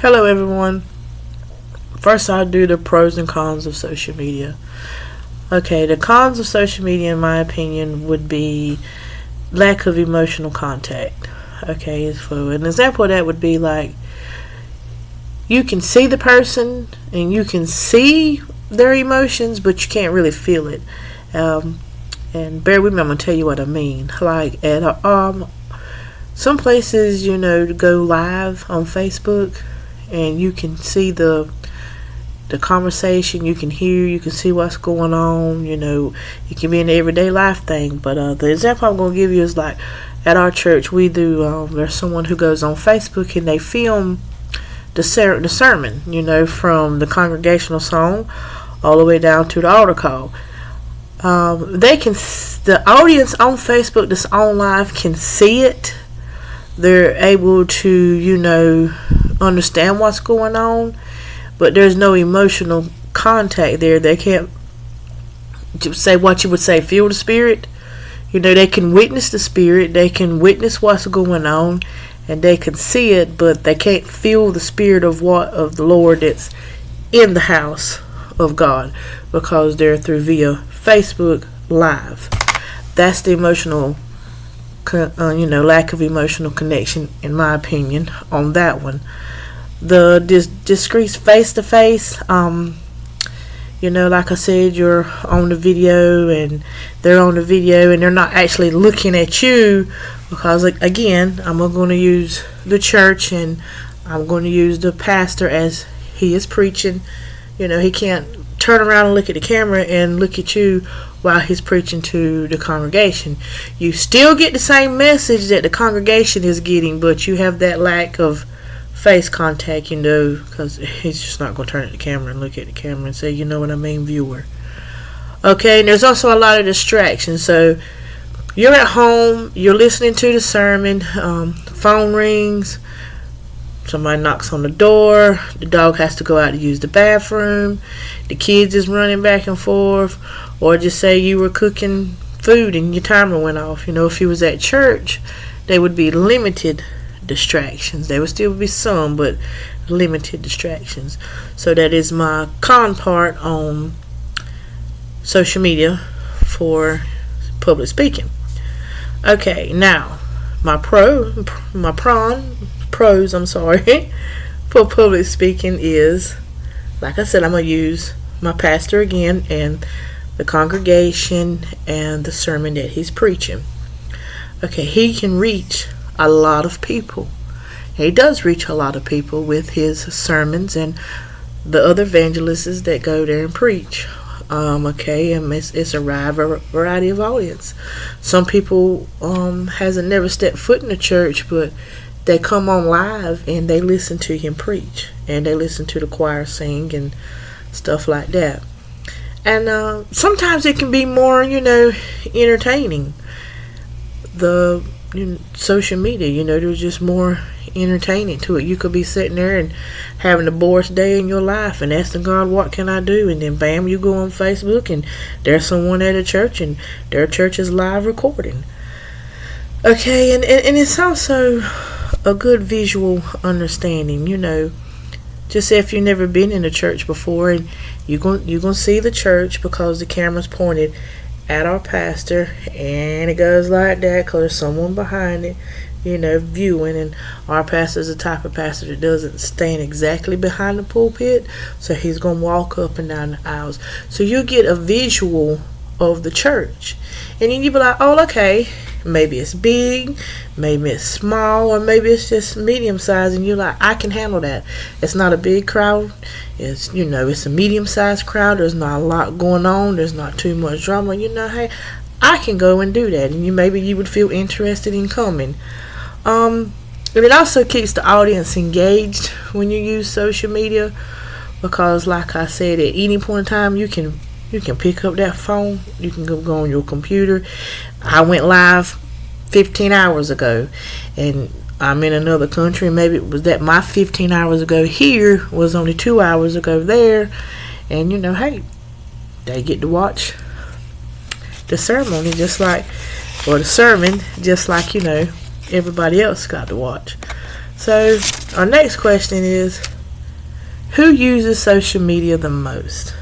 Hello everyone. First I'll do the pros and cons of social media. Okay, the cons of social media in my opinion would be lack of emotional contact. Okay, so an example of that would be like you can see the person and you can see their emotions, but you can't really feel it. And bear with me, I'm gonna tell you what I mean. Like at some places, go live on Facebook, and you can see the conversation. You can hear, you can see what's going on. It can be an everyday life thing. But the example I'm gonna give you is like at our church, we do. There's someone who goes on Facebook and they film the sermon. From the congregational song all the way down to the altar call. The audience on Facebook that's on live can see it. They're able to, understand what's going on, but there's no emotional contact there. They can't say what you would say, feel the spirit. They can witness the spirit, they can witness what's going on, and they can see it, but they can't feel the spirit of the Lord that's in the house of God because they're through via Facebook Live. That's the emotional lack of emotional connection, in my opinion, on that one. The discreet face-to-face, like I said, you're on the video and they're on the video and they're not actually looking at you because, again, I'm going to use the church and I'm going to use the pastor as he is preaching. He can't turn around and look at the camera and look at you while he's preaching to the congregation. You still get the same message that the congregation is getting, but you have that lack of face contact, because he's just not going to turn at the camera and look at the camera and say, you know what I mean, viewer. Okay, and there's also a lot of distractions. So you're at home, you're listening to the sermon, phone rings, somebody knocks on the door, the dog has to go out to use the bathroom, the kids is running back and forth, or just say you were cooking food and your timer went off. If you was at church, there would be limited distractions. There would still be some, but limited distractions. So that is my con part on social media for public speaking. Okay, now my pros for public speaking is, like I said, I'm going to use my pastor again and the congregation and the sermon that he's preaching. Okay, he can reach a lot of people. He does reach a lot of people with his sermons and the other evangelists that go there and preach. Okay, and it's a wide variety of audience. Some people hasn't never stepped foot in the church, but they come on live and they listen to him preach and they listen to the choir sing and stuff like that. And sometimes it can be more, entertaining. The social media, there's just more entertaining to it. You could be sitting there and having the worst day in your life and asking God, what can I do? And then bam, you go on Facebook and there's someone at a church and their church is live recording. Okay, and it's also a good visual understanding. Just say if you've never been in a church before and you're gonna see the church because the camera's pointed at our pastor and it goes like that because there's someone behind it, viewing, and our pastor is the type of pastor that doesn't stand exactly behind the pulpit, so he's gonna walk up and down the aisles, so you get a visual of the church, and then you be like, oh, okay, maybe it's big, maybe it's small, or maybe it's just medium size, and you're like, I can handle that. It's not a big crowd. It's it's a medium sized crowd. There's not a lot going on. There's not too much drama. Hey, I can go and do that, and maybe you would feel interested in coming. It also keeps the audience engaged when you use social media, because like I said, at any point in time you can pick up that phone, you can go on your computer. I went live 15 hours ago and I'm in another country, and maybe it was that my 15 hours ago here was only 2 hours ago there, and hey, they get to watch the ceremony the sermon just like everybody else got to watch. So our next question is, Who uses social media the most?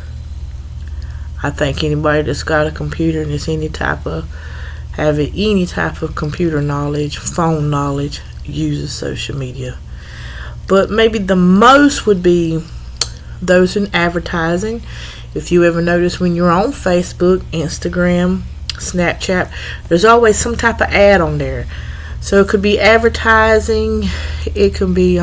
I think anybody that's got a computer and is having any type of computer knowledge, phone knowledge, uses social media. But maybe the most would be those in advertising. If you ever notice when you're on Facebook, Instagram, Snapchat, there's always some type of ad on there. So it could be advertising, it could be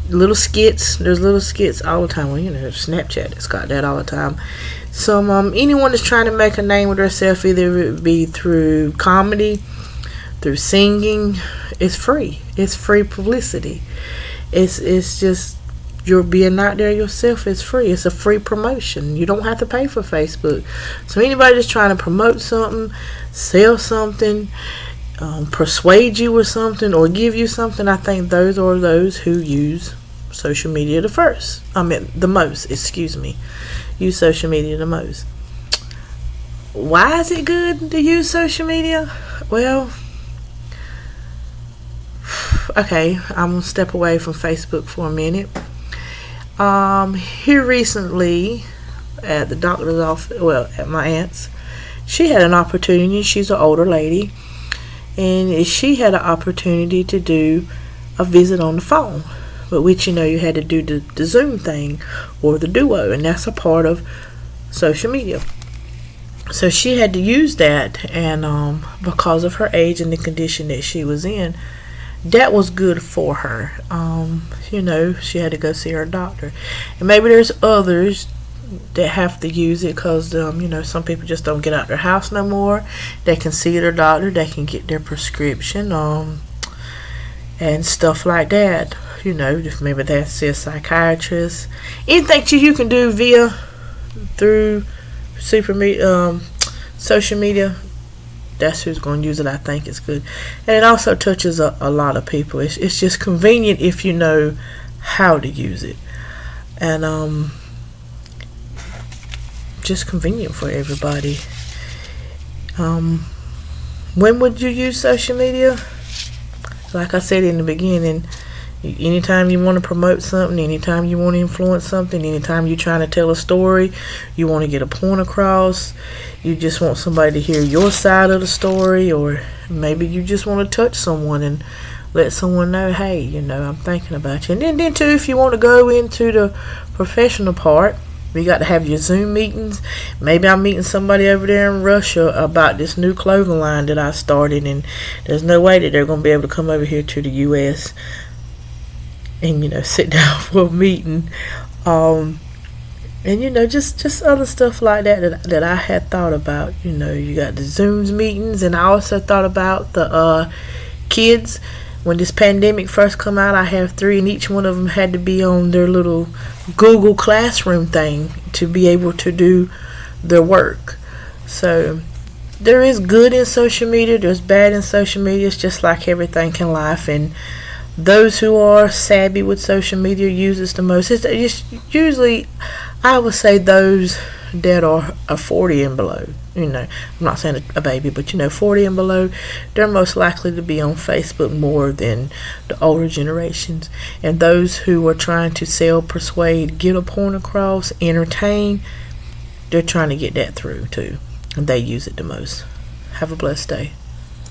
little skits. There's little skits all the time. Well, Snapchat has got that all the time. So anyone that's trying to make a name with themselves, either it be through comedy, through singing, it's free. It's free publicity. It's just you're being out there yourself. It's free. It's a free promotion. You don't have to pay for Facebook. So anybody that's trying to promote something, sell something, persuade you with something, or give you something, I think those are those who use social media the most. Use social media the most. Why is it good to use social media? Well, okay, I'm gonna step away from Facebook for a minute. Here recently at the doctor's office, at my aunt's, she had an opportunity. She's an older lady, and she had an opportunity to do a visit on the phone, but which you had to do the Zoom thing or the Duo, and that's a part of social media. So she had to use that, and because of her age and the condition that she was in, that was good for her. She had to go see her doctor, and maybe there's others that have to use it because some people just don't get out their house no more. They can see their doctor, they can get their prescription, and stuff like that. If maybe they see a psychiatrist, anything that you can do through social media, that's who's going to use it. I think it's good, and it also touches a lot of people. It's just convenient if you know how to use it, and just convenient for everybody. When would you use social media? Like I said in the beginning, anytime you want to promote something, anytime you want to influence something, anytime you're trying to tell a story, you want to get a point across, you just want somebody to hear your side of the story, or maybe you just want to touch someone and let someone know, hey, I'm thinking about you. And then too, if you want to go into the professional part, you got to have your Zoom meetings. Maybe I'm meeting somebody over there in Russia about this new clothing line that I started, and there's no way that they're going to be able to come over here to the U.S. and sit down for a meeting, and just other stuff like that I had thought about. You got the Zooms meetings, and I also thought about the kids. When this pandemic first come out, I have 3, and each one of them had to be on their little Google Classroom thing to be able to do their work. So there is good in social media, there's bad in social media. It's just like everything in life, and those who are savvy with social media use it the most. It's usually, I would say, those that are 40 and below. I'm not saying a baby, but 40 and below, they're most likely to be on Facebook more than the older generations. And those who are trying to sell, persuade, get a point across, entertain, they're trying to get that through too, and they use it the most. Have a blessed day.